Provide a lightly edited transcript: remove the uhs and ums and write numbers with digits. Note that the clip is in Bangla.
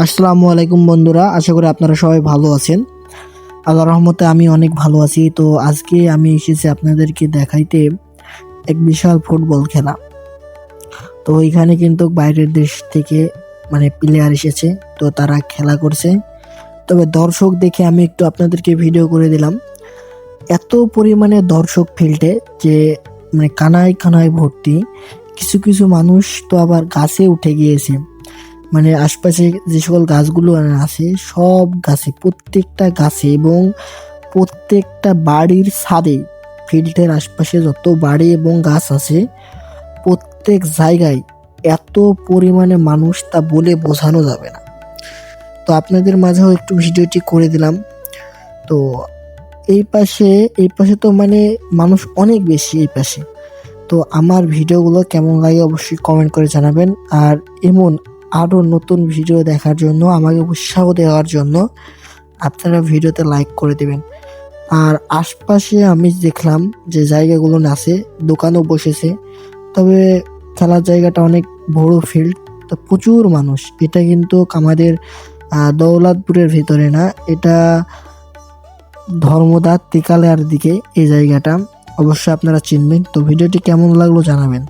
আসসালামু আলাইকুম বন্ধুরা, আশা করি আপনারা সবাই ভালো আছেন। আল্লাহর রহমতে আমি অনেক ভালো আছি। তো আজকে আমি এসেছি আপনাদেরকে দেখাইতে এক বিশাল ফুটবল খেলা। তো এখানে কিন্তু বাইরের দেশ থেকে প্লেয়ার এসেছে, তো তারা খেলা করছে। তবে দর্শক দেখে আমি একটু আপনাদেরকে ভিডিও করে দিলাম। এত পরিমাণে দর্শক ফিল্ডে যে কানায় কানায় ভর্তি। কিছু কিছু মানুষ তো আবার গাছে উঠে গিয়েছে। আশপাশে যে সকল গাছগুলো আছে সব গাছে, প্রত্যেকটা গাছে এবং প্রত্যেকটা বাড়ির ছাদে, ফিল্ডের আশপাশে যত বাড়ি এবং গাছ আছে প্রত্যেক জায়গায় এত পরিমাণে মানুষ তা বলে বোঝানো যাবে না। তো আপনাদের মাঝেও একটু ভিডিওটি করে দিলাম। তো এই পাশে তো মানুষ অনেক বেশি এই পাশে। তো আমার ভিডিওগুলো কেমন লাগে অবশ্যই কমেন্ট করে জানাবেন। আর এমন আরও নতুন ভিডিও দেখার জন্য, আমাকে উৎসাহ দেওয়ার জন্য আপনারা ভিডিওতে লাইক করে দেবেন। আর আশপাশে আমি দেখলাম যে জায়গাগুলো আছে, দোকানও বসেছে। তবে খেলার জায়গাটা অনেক বড় ফিল্ড, তো প্রচুর মানুষ। এটা কিন্তু আমাদের দৌলতপুরের ভিতরে না, এটা ধর্মদা তিকালের দিকে এই জায়গাটা। অবশ্যই আপনারা চিনবেন। তো ভিডিওটি কেমন লাগলো জানাবেন।